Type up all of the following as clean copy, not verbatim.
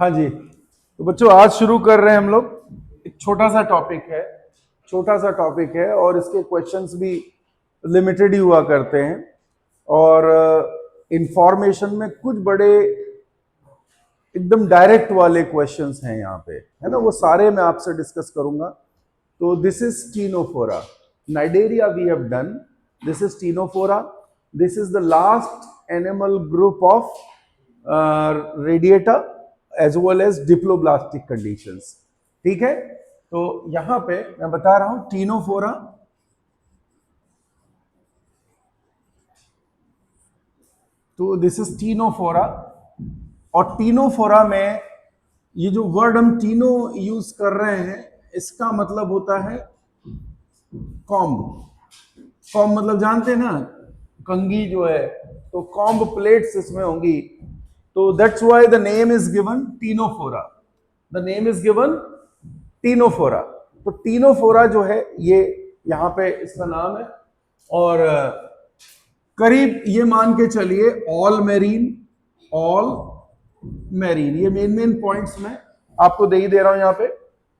हाँ जी, तो बच्चों आज शुरू कर रहे हैं हम लोग। एक छोटा सा टॉपिक है और इसके क्वेश्चंस भी लिमिटेड ही हुआ करते हैं और इंफॉर्मेशन में कुछ बड़े एकदम डायरेक्ट वाले क्वेश्चंस हैं यहाँ पे, है ना। वो सारे मैं आपसे डिस्कस करूंगा। तो this is Ctenophora Cnidaria we have done. This is Ctenophora. This is the last animal group of Radiata as well as diploblastic conditions. ठीक है, तो यहां पे मैं बता रहा हूं टीनोफोरा। तो दिस इज टीनोफोरा और टीनोफोरा में ये जो वर्ड हम टीनो यूज कर रहे हैं इसका मतलब होता है कॉम्ब। कॉम्ब मतलब जानते हैं ना, कंघी जो है, तो कॉम्ब प्लेट्स इसमें होंगी। तो that's why the name is given Ctenophora. The name is given Ctenophora. तो टीनोफोरा जो है ये यहाँ पे इसका नाम है और करीब ये मान के चलिए ऑल मैरीन ये मेन पॉइंट्स में आपको दे ही दे रहा हूं यहाँ पे।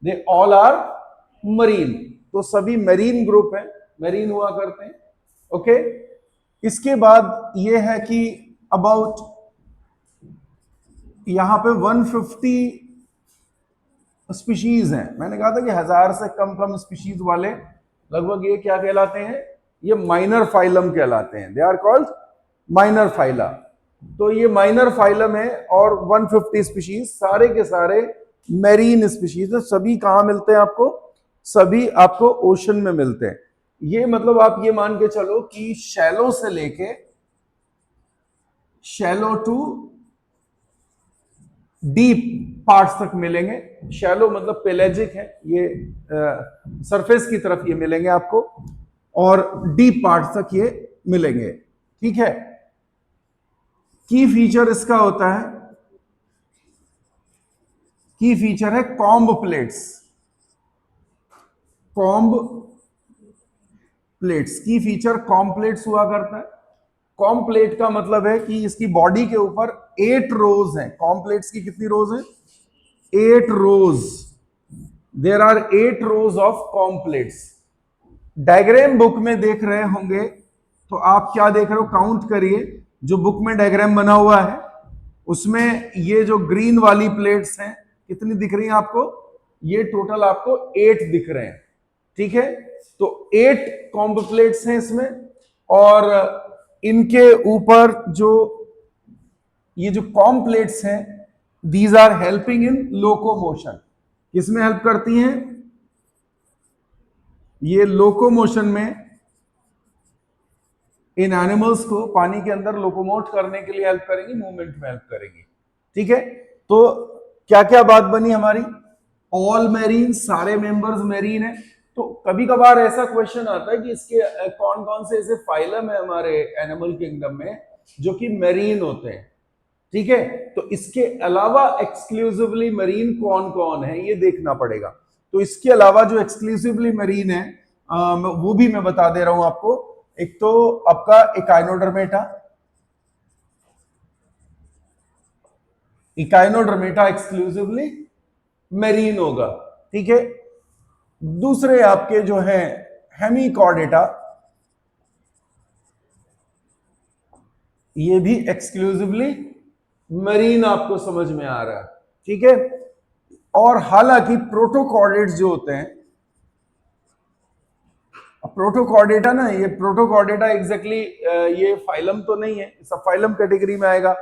दे ऑल आर मरीन, तो सभी मरीन ग्रुप है, मरीन हुआ करते हैं। ओके, इसके बाद ये है कि अबाउट यहां पे 150 स्पीशीज हैं। मैंने कहा था कि 1000 से कम स्पीशीज वाले लगभग ये क्या कहलाते हैं, ये माइनर फाइलम कहलाते हैं। They are called minor phyla. तो ये माइनर फाइलम है और 150 स्पीशीज, सारे के सारे मैरीन स्पीशीज है। सभी कहां मिलते हैं आपको? सभी आपको ओशन में मिलते हैं। ये मतलब आप ये मान के चलो कि शैलो से लेके शैलो टू डीप पार्ट्स तक मिलेंगे। शैलो मतलब पेलेजिक है, ये सरफेस की तरफ ये मिलेंगे आपको, और डीप पार्ट्स तक ये मिलेंगे। ठीक है, की फीचर इसका होता है, की फीचर है कॉम्ब प्लेट्स। कॉम्ब प्लेट्स की फीचर कॉम्ब प्लेट्स हुआ करता है। कॉम्ब प्लेट का मतलब है कि इसकी बॉडी के ऊपर 8 रोज हैं। कॉम्ब प्लेट्स की कितनी रोज हैं? 8 rows. There are 8 rows of comb plates. Diagram book में देख रहे होंगे तो आप क्या देख रहे हो, काउंट करिए। जो बुक में डायग्राम बना हुआ है उसमें ये जो ग्रीन वाली प्लेट्स हैं कितनी दिख रही हैं आपको? ये टोटल आपको 8 दिख रहे हैं। ठीक है, तो 8 कॉम्ब प्लेट्स हैं इसमें और इनके ऊपर जो ये जो कॉम्ब प्लेट्स हैं these are helping in locomotion. किसमें हेल्प करती हैं? ये लोकोमोशन में, इन एनिमल्स को पानी के अंदर लोकोमोट करने के लिए हेल्प करेंगी, मूवमेंट में हेल्प करेंगी। ठीक है, तो क्या क्या बात बनी हमारी? ऑल मैरीन, सारे मेंबर्स मैरीन है। तो कभी कभार ऐसा क्वेश्चन आता है कि इसके कौन कौन से ऐसे फाइलम है हमारे एनिमल किंगडम में जो कि मैरीन होते हैं। ठीक है, तो इसके अलावा एक्सक्लूसिवली मरीन कौन कौन है ये देखना पड़ेगा। तो इसके अलावा जो एक्सक्लूसिवली मरीन है वो भी मैं बता दे रहा हूं आपको। एक तो आपका इकाइनोडर्मेटा, इकाइनोडर्मेटा एक्सक्लूसिवली मरीन होगा। ठीक है, दूसरे आपके जो है हेमिकॉर्डेटा, ये भी एक्सक्लूसिवली मरीन आपको समझ में आ रहा है। ठीक है, और हालांकि प्रोटोकॉर्डेट्स जो होते हैं, प्रोटोकॉर्डेटा ना, ये प्रोटोकॉर्डेटा एग्जैक्टली ये फाइलम तो नहीं है, सब फाइलम कैटेगरी में आएगा।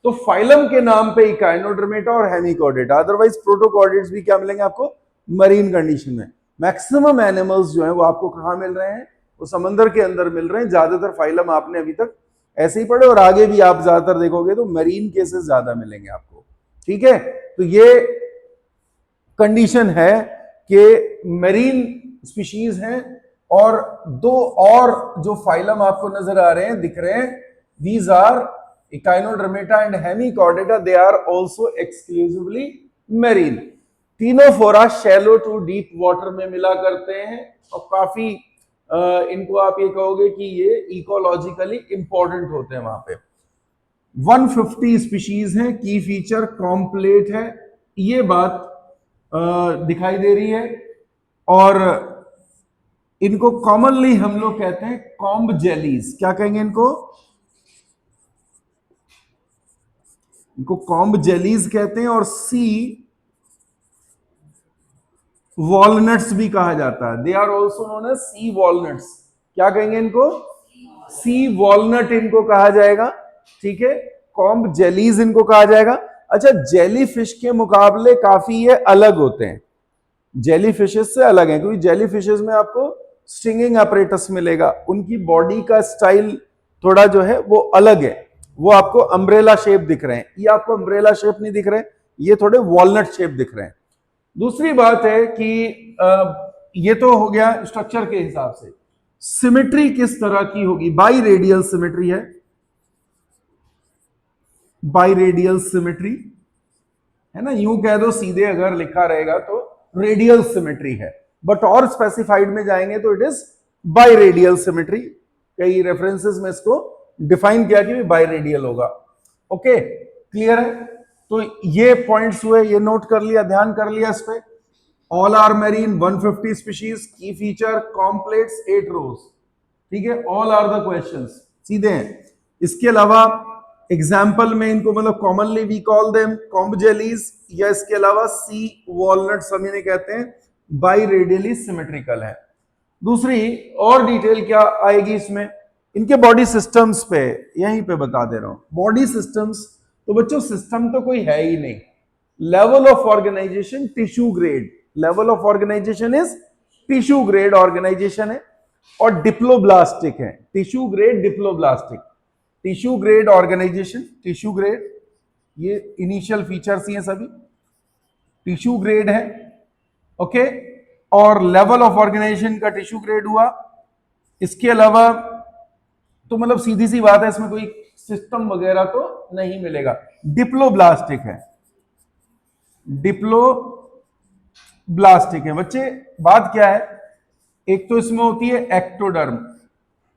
तो फाइलम के नाम पे इकाइनोडर्मेटा और हेमिकॉर्डेटा, अदरवाइज प्रोटोकॉर्डेट्स भी क्या मिलेंगे आपको? मरीन कंडीशन में। मैक्सिमम एनिमल्स जो है वो आपको कहां मिल रहे हैं? वो समंदर के अंदर मिल रहे हैं। ज्यादातर फाइलम आपने अभी तक ऐसे ही पढ़े और आगे भी आप ज्यादातर देखोगे तो मरीन केसेस ज्यादा मिलेंगे आपको। ठीक है, तो ये कंडीशन है कि मरीन स्पीशीज हैं और दो और जो फाइलम आपको नजर आ रहे हैं, दिख रहे हैं, these are Echinodermata and Hemichordata, they are also exclusively marine. Ctenophora shallow to deep water में मिला करते हैं और काफी इनको आप ये कहोगे कि ये इकोलॉजिकली इंपॉर्टेंट होते हैं वहां पे। 150 स्पीशीज हैं, की फीचर कॉम्प्लेट है, ये बात दिखाई दे रही है। और इनको कॉमनली हम लोग कहते हैं कॉम्ब जेलीज। क्या कहेंगे इनको? इनको कॉम्ब जेलीज कहते हैं। और सी वॉलनट्स भी कहा जाता है। They are also known as sea walnuts. क्या कहेंगे इनको? सी वॉलनट इनको कहा जाएगा। ठीक है, कॉम्ब जेलीज इनको कहा जाएगा। अच्छा, जेली फिश के मुकाबले काफी ये अलग होते हैं, जेली फिशेस से अलग हैं, क्योंकि जेली फिशेस में आपको स्टिंगिंग अपरेटस मिलेगा। उनकी बॉडी का स्टाइल थोड़ा जो है वो अलग है। वो आपको अम्ब्रेला शेप दिख रहे हैं, ये आपको अम्ब्रेला शेप नहीं दिख रहे, ये थोड़े वॉलनट शेप दिख रहे हैं। दूसरी बात है कि ये तो हो गया स्ट्रक्चर के हिसाब से। सिमेट्री किस तरह की होगी? बाई रेडियल सिमेट्री है, बाई रेडियल सिमेट्री है ना। यूं कह दो सीधे अगर लिखा रहेगा तो रेडियल सिमेट्री है, बट और स्पेसिफाइड में जाएंगे तो it is by radial symmetry. कई रेफरेंसेस में इसको डिफाइन किया कि बाई रेडियल होगा। ओके, क्लियर है? तो ये पॉइंट्स हुए, ये नोट कर लिया, ध्यान कर लिया इस पे। ऑल आर मैरीन, 150 स्पीशीज, की फीचर कॉम्प्लेट्स, 8 रोज। ठीक है, ऑल आर द क्वेश्चंस सीधे हैं। इसके अलावा एग्जाम्पल में इनको मतलब commonly we call them comb jellies, या इसके अलावा सी वॉलनट्स हम इन्हें कहते हैं, बाई रेडियली सिमेट्रिकल है। दूसरी और डिटेल क्या आएगी इसमें? इनके बॉडी सिस्टम्स पे यहीं पे बता दे रहा हूं। बॉडी सिस्टम्स, तो बच्चों सिस्टम तो कोई है ही नहीं। Level of organization tissue grade, level of organization is tissue grade organization है। और डिप्लोब्लास्टिक है, tissue grade diploblastic. Tissue grade organization, tissue grade, ये इनिशियल फीचर्स ही हैं सभी, टिश्यू ग्रेड है। ओके, और लेवल ऑफ ऑर्गेनाइजेशन का टिश्यू ग्रेड हुआ। इसके अलावा तो मतलब सीधी सी बात है, इसमें कोई सिस्टम वगैरह तो नहीं मिलेगा। डिप्लोब्लास्टिक है, डिप्लोब्लास्टिक है बच्चे। बात क्या है, एक तो इसमें होती है एक्टोडर्म,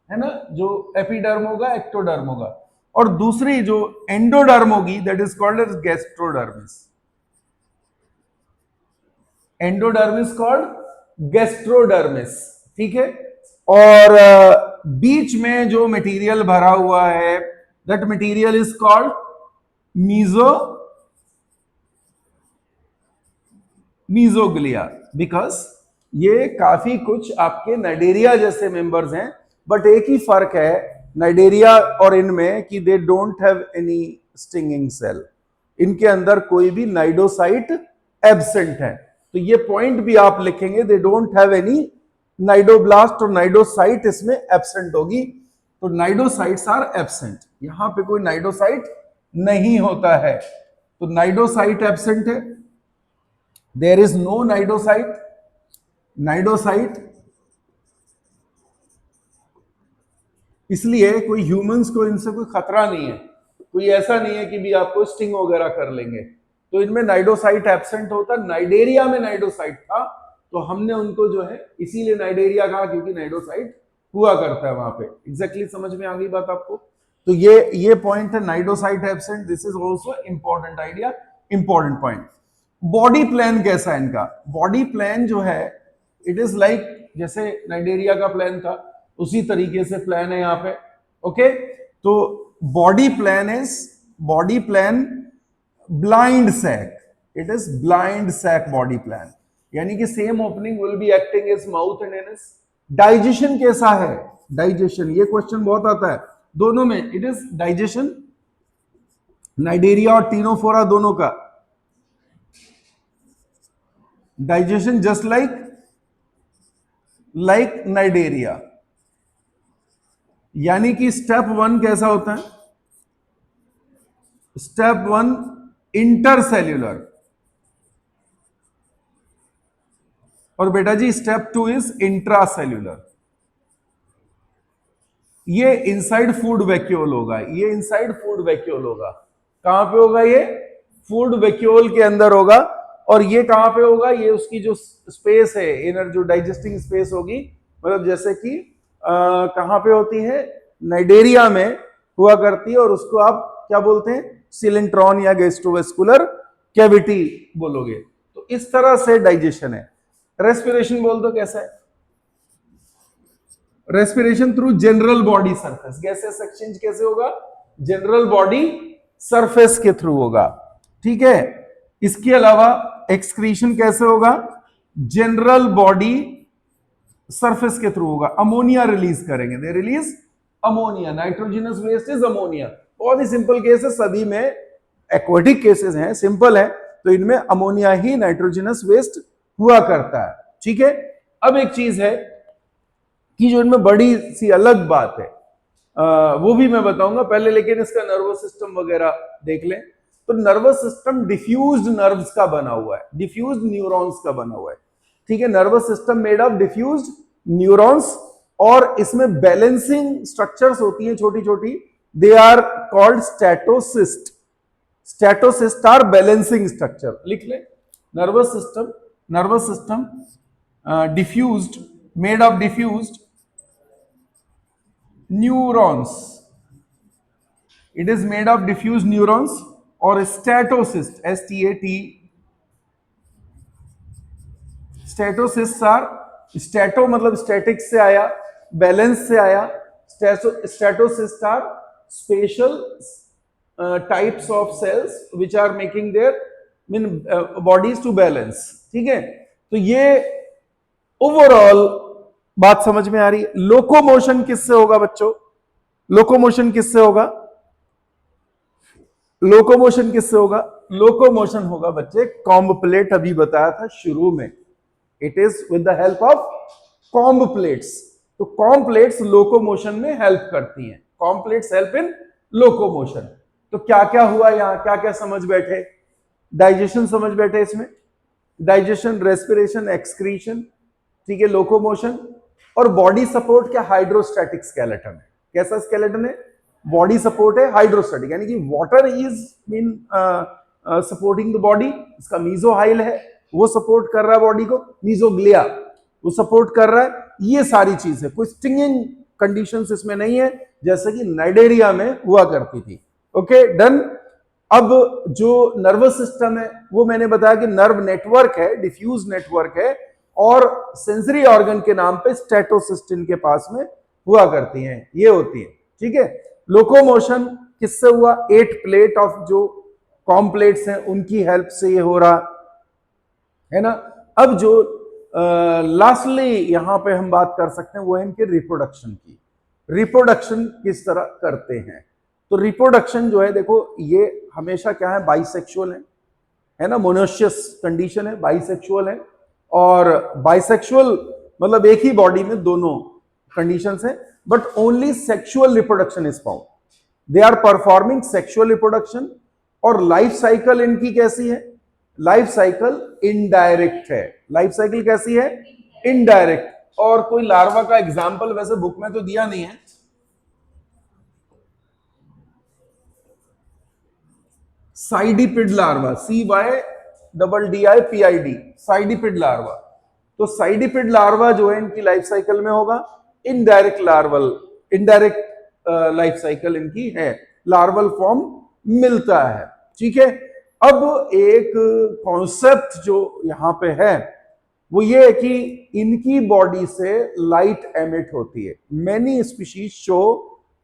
है ना, जो एपिडर्म होगा एक्टोडर्म होगा, और दूसरी जो एंडोडर्म होगी that is called as gastrodermis. Endodermis called gastrodermis. ठीक है, और बीच में जो मटेरियल भरा हुआ है that material is called mesoglea, because ये काफी कुछ आपके नाइडेरिया जैसे मेंबर्स हैं, बट एक ही फर्क है नाइडेरिया और इनमें कि they don't have any stinging cell. इनके अंदर कोई भी नाइडोसाइट एब्सेंट है। तो ये पॉइंट भी आप लिखेंगे, दे डोंट हैव एनी नाइडोब्लास्ट, और नाइडोसाइट इसमें एब्सेंट होगी। तो नाइडोसाइट्स आर एब्सेंट, यहां पे कोई नाइडोसाइट नहीं होता है। तो नाइडोसाइट एब्सेंट है, there is no cnidocyte. Cnidocyte इसलिए कोई ह्यूमंस को इनसे कोई खतरा नहीं है, कोई ऐसा नहीं है कि भी आपको स्टिंग वगैरह कर लेंगे। तो इनमें नाइडोसाइट एब्सेंट होता। नाइडेरिया में नाइडोसाइट था, तो हमने उनको जो है इसीलिए नाइडेरिया कहा, क्योंकि नाइडोसाइट हुआ करता है वहां पे। एग्जैक्टली समझ में आ गई बात आपको? तो ये पॉइंट है, cnidocyte absent, this is also important idea, important point. Body plan कैसा है इनका? बॉडी प्लान जो है इट इज लाइक जैसे नाइडेरिया का प्लान था उसी तरीके से प्लान है यहाँ पे। ओके, तो body plan blind sac, it is blind sac body plan, यानी कि same opening will be acting as mouth and anus. Digestion कैसा है? डाइजेशन, ये क्वेश्चन बहुत आता है दोनों में। इट इज डाइजेशन नाइडेरिया और टीनोफोरा दोनों का डाइजेशन जस्ट लाइक नाइडेरिया, यानी कि स्टेप 1 कैसा होता है? स्टेप 1 इंटरसेल्यूलर, और बेटा जी स्टेप 2 इज इंट्रासेल्यूलर। ये इनसाइड फूड वैक्यूल होगा, ये इनसाइड फूड वैक्यूल होगा। कहां पे होगा? ये फूड वैक्यूल के अंदर होगा। और ये कहां पे होगा? ये उसकी जो स्पेस है, इनर जो डाइजेस्टिंग स्पेस होगी, मतलब जैसे कि कहां पे होती है? नाइडेरिया में हुआ करती है, और उसको आप क्या बोलते हैं, सिलेंट्रॉन या गैस्ट्रोवेस्कुलर कैविटी बोलोगे। तो इस तरह से डाइजेशन है। रेस्पिरेशन बोल दो कैसा है, respiration through general body surface, gases exchange कैसे होगा, जनरल बॉडी सरफेस के थ्रू होगा, ठीक है। इसके अलावा एक्सक्रीशन कैसे होगा, जनरल बॉडी सरफेस के थ्रू होगा, अमोनिया रिलीज करेंगे, they release ammonia, nitrogenous waste is ammonia. बहुत ही सिंपल केस है, सभी में एक्वाटिक केसेस हैं, सिंपल है, तो इनमें अमोनिया ही नाइट्रोजनस वेस्ट हुआ करता है, ठीक है। अब एक चीज है कि जो इनमें बड़ी सी अलग बात है, वो भी मैं बताऊंगा पहले, लेकिन इसका नर्वस सिस्टम वगैरह देख लें। तो नर्वस सिस्टम डिफ्यूज्ड नर्व्स का बना हुआ है, डिफ्यूज्ड न्यूरॉन्स का बना हुआ है, ठीक है। Nervous system made of diffused neurons, और इसमें बैलेंसिंग स्ट्रक्चर्स होती हैं छोटी छोटी, they are called statocyst. Statocyst are balancing structure, लिख ले। Nervous system diffused, made of diffused neurons, it is made of diffused neurons. और statocyst, STAT, statocyst are, stato मतलब स्टैटिक्स से आया, बैलेंस से आया, statocyst are special types of cells which are making their mean bodies to balance, ठीक है। तो ये ओवरऑल बात समझ में आ रही है। लोकोमोशन किससे होगा बच्चों, लोकोमोशन किससे होगा, लोकोमोशन किससे होगा, लोकोमोशन होगा बच्चे, कॉम्ब प्लेट अभी बताया था शुरू में, it is with the help of comb plates. तो कॉम्ब प्लेट्स लोकोमोशन में हेल्प करती हैं, comb plates help in locomotion. तो क्या क्या हुआ यहां, क्या क्या समझ बैठे, डाइजेशन समझ बैठे इसमें, डाइजेशन, रेस्पिरेशन, एक्सक्रीशन, ठीक है, लोकोमोशन। और बॉडी सपोर्ट क्या, हाइड्रोस्टैटिक स्केलेटन है। कैसा स्केलेटन है, बॉडी सपोर्ट है हाइड्रोस्टैटिक, यानी कि water is mean supporting the body, इसका मीजोहाइल है वो सपोर्ट कर रहा है बॉडी को, मीजोग्लिया वो सपोर्ट कर रहा है, ये सारी चीज है। कोई स्टिंगिंग कंडीशंस इसमें नहीं है जैसे कि नाइडेरिया में हुआ करती थी। Okay done. अब जो नर्वस सिस्टम है वो मैंने बताया कि नर्व नेटवर्क है, डिफ्यूज नेटवर्क है, और सेंसरी ऑर्गन के नाम पे स्टैटोसिस्ट के पास में हुआ करती हैं, ये होती है, ठीक है। लोकोमोशन किससे हुआ, 8 प्लेट ऑफ जो कॉम्प्लेट्स हैं उनकी हेल्प से ये हो रहा है ना। अब जो लास्टली यहां पे हम बात कर सकते हैं वो है इनके रिप्रोडक्शन की। रिप्रोडक्शन किस तरह करते हैं, तो रिप्रोडक्शन जो है देखो ये हमेशा क्या है, बाइसेक्सुअल है ना, मोनोशियस कंडीशन है, बाइसेक्सुअल है। और बाइसेक्सुअल मतलब एक ही बॉडी में दोनों कंडीशंस हैं, but only sexual reproduction is found, they are performing sexual reproduction. और लाइफ साइकिल इनकी कैसी है, लाइफ साइकिल इनडायरेक्ट है। लाइफ साइकिल कैसी है, इनडायरेक्ट। और कोई लार्वा का एग्जाम्पल वैसे बुक में तो दिया नहीं है, साइडिपिड लार्वा, CYDDIPID, साइडिपिड लार्वा। तो साइडिपिड लार्वा जो है इनकी लाइफ साइकिल में होगा indirect larval, indirect life cycle इनकी है, लार्वल फॉर्म मिलता है, ठीक है। अब एक कॉन्सेप्ट जो यहां पे है वो ये है कि इनकी बॉडी से लाइट एमिट होती है। मेनी स्पीशीज शो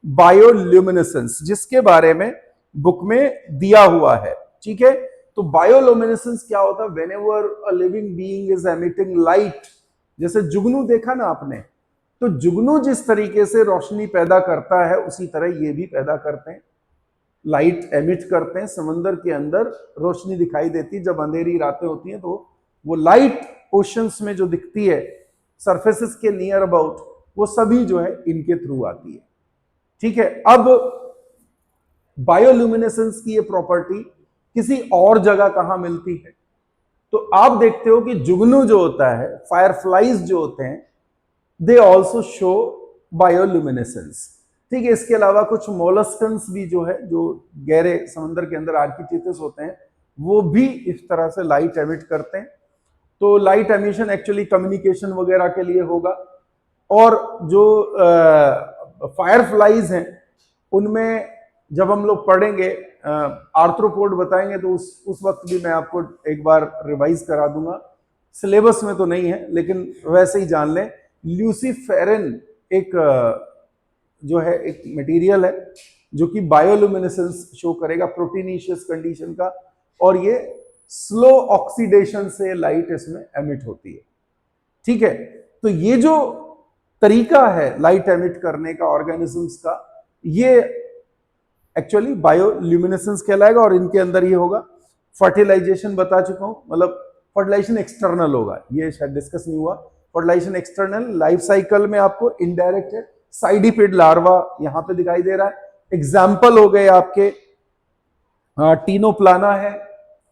बायोल्यूमिनेसेंस, जिसके बारे में बुक में दिया हुआ है, ठीक है। तो बायोल्यूमिनेसेंस क्या होता है, whenever a living being is emitting light, जैसे जुगनू देखा ना आपने, तो जुगनू जिस तरीके से रोशनी पैदा करता है उसी तरह ये भी पैदा करते हैं, लाइट एमिट करते हैं। समंदर के अंदर रोशनी दिखाई देती है जब अंधेरी रातें होती हैं, तो वो लाइट ओशंस में जो दिखती है सरफेसेस के नियर अबाउट, वो सभी जो है इनके थ्रू आती है, ठीक है। अब बायोल्यूमिनेसेंस की ये प्रॉपर्टी किसी और जगह कहां मिलती है, तो आप देखते हो कि जुगनू जो होता है, फायरफ्लाइज जो होते हैं, दे ऑल्सो शो बायोल्यूमिनेसेंस, ठीक है। इसके अलावा कुछ मोलस्कन्स भी जो है, जो गहरे समंदर के अंदर आर्किचिथस होते हैं, वो भी इस तरह से लाइट एमिट करते हैं। तो लाइट एमिशन एक्चुअली कम्युनिकेशन वगैरह के लिए होगा। और जो फायरफ्लाइज हैं उनमें जब हम लोग पढ़ेंगे आर्थ्रोपोड बताएंगे तो उस वक्त भी मैं आपको एक बार रिवाइज करा दूंगा। सिलेबस में तो नहीं है लेकिन वैसे ही जान लें। ल्यूसीफेरिन एक जो है एक मटेरियल है जो कि बायोल्यूमिनेसेंस शो करेगा प्रोटीनीशियस कंडीशन का, और ये स्लो ऑक्सीडेशन से लाइट इसमें एमिट होती है। ठीक है, तो ये जो तरीका है लाइट एमिट करने का ऑर्गेनिजम्स का, ये एक्चुअली बायोल्यूमिनेसेंस कहलाएगा। और इनके अंदर ये होगा फर्टिलाइजेशन, बता चुका हूं, मतलब फर्टिलाइजेशन एक्सटर्नल होगा, ये शायद डिस्कस नहीं हुआ। फर्टिलाइजेशन एक्सटर्नल, लाइफ साइकिल में आपको इनडायरेक्ट है, साइडिपिड लार्वा यहां पे दिखाई दे रहा है। एग्जाम्पल हो गए आपके टीनोप्लाना है,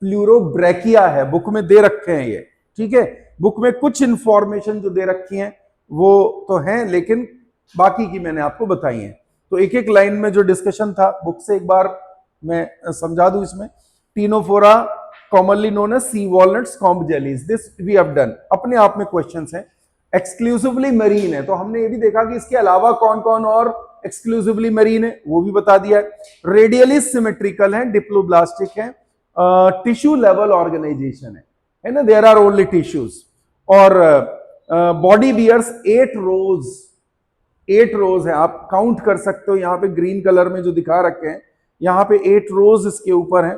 प्लूरोब्रैकिया है, बुक में दे रखे हैं ये। ठीक है, बुक में कुछ इंफॉर्मेशन जो दे रखी है वो तो है, लेकिन बाकी की मैंने आपको बताई है। तो एक एक लाइन में जो डिस्कशन था बुक से एक बार मैं समझा दूं। इसमें Ctenophora commonly known as sea walnuts, comb jellies, this we have done. अपने आप में क्वेश्चंस हैं। एक्सक्लूसिवली मरीन है तो हमने ये भी देखा कि इसके अलावा कौन कौन और एक्सक्लूसिवली मरीन है, वो भी बता दिया है। रेडियली सिमेट्रिकल है, डिप्लोब्लास्टिक है, टिश्यू लेवल ऑर्गेनाइजेशन है ना, देयर आर ओनली टिश्यूज। और बॉडी बियर्स 8 रोज, 8 रोज है, आप काउंट कर सकते हो। यहां पे ग्रीन कलर में जो दिखा रखे हैं यहां पे 8 रोज इसके ऊपर है,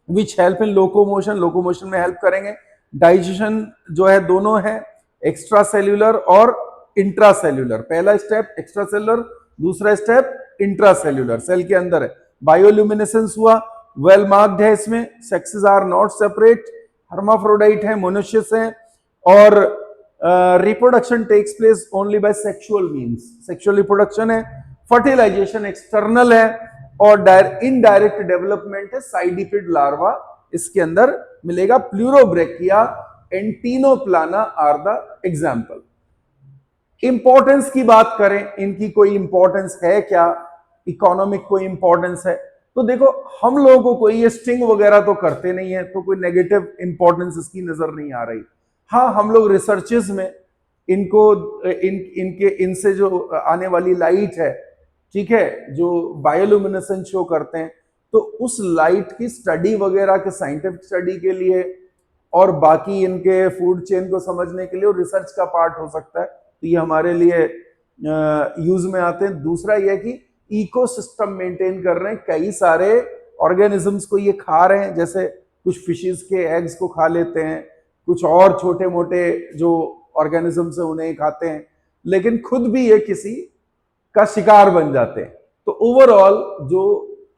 which help in locomotion, locomotion में हेल्प करेंगे। डाइजेशन जो है दोनों है, एक्स्ट्रा सेल्यूलर और इंट्रा सेल्यूलर। पहला स्टेप एक्स्ट्रा सेल्यूलर, दूसरा स्टेप इंट्रा सेल्यूलर, सेल के अंदर है। बायोल्यूमिनेसेंस हुआ, वेल मार्क्ड है इसमें, sexes are not separate, hermaphrodite है, मोनोशियस है, और reproduction takes place only by sexual means, sexual reproduction है। फर्टिलाइजेशन एक्सटर्नल है, और इनडायरेक्ट डेवलपमेंट है, साइडिपिड लार्वा इसके अंदर मिलेगा। Pleurobrachia and ctenoplana are the example. Importance की बात करें, इनकी कोई इंपॉर्टेंस है क्या, इकोनॉमिक कोई इंपॉर्टेंस है, तो देखो हम लोगों को कोई ये स्टिंग वगैरह तो करते नहीं है, तो कोई नेगेटिव इंपॉर्टेंस इसकी नजर नहीं आ रही। हाँ, हम लोग रिसर्चेस में इनको इनसे जो आने वाली लाइट है, ठीक है, जो बायोल्यूमिनेसेंस शो करते हैं, तो उस लाइट की स्टडी वगैरह के साइंटिफिक स्टडी के लिए और बाकी इनके फूड चेन को समझने के लिए और रिसर्च का पार्ट हो सकता है, तो ये हमारे लिए यूज में आते हैं। दूसरा यह कि इकोसिस्टम मेंटेन कर रहे हैं, कई सारे ऑर्गेनिजम्स को ये खा रहे हैं, जैसे कुछ फिशेस के एग्स को खा लेते हैं, कुछ और छोटे मोटे जो ऑर्गेनिजम्स है उन्हें खाते हैं, लेकिन खुद भी ये किसी का शिकार बन जाते हैं। तो ओवरऑल जो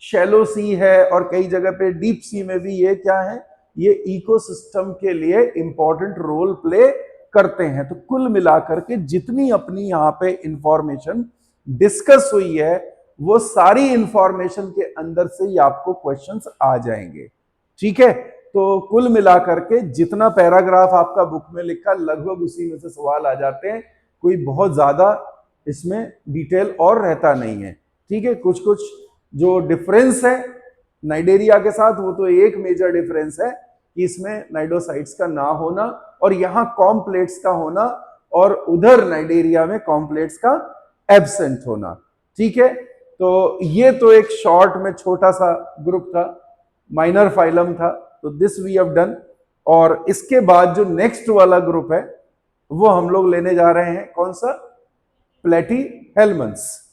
शैलो सी है और कई जगह पे डीप सी में भी ये क्या है, ये इकोसिस्टम के लिए इंपॉर्टेंट रोल प्ले करते हैं। तो कुल मिलाकर के जितनी अपनी यहाँ पे इंफॉर्मेशन डिस्कस हुई है, वो सारी इंफॉर्मेशन के अंदर से ही आपको क्वेश्चंस आ जाएंगे। ठीक है, तो कुल मिलाकर के जितना पैराग्राफ आपका बुक में लिखा, लगभग उसी में से सवाल आ जाते हैं, कोई बहुत ज्यादा इसमें डिटेल और रहता नहीं है। ठीक है, कुछ कुछ जो डिफरेंस है नाइडेरिया के साथ, वो तो एक मेजर डिफरेंस है कि इसमें नाइडोसाइट्स का ना होना और यहाँ कॉम्प्लेट्स का होना, और उधर नाइडेरिया में कॉम्प्लेट्स का एब्सेंट होना। ठीक है, तो ये तो एक शॉर्ट में छोटा सा ग्रुप था, माइनर फाइलम था, तो दिस वी हैव डन। और इसके बाद जो नेक्स्ट वाला ग्रुप है वो हम लोग लेने जा रहे हैं, कौन सा, प्लेटीहेल्मंथ्स।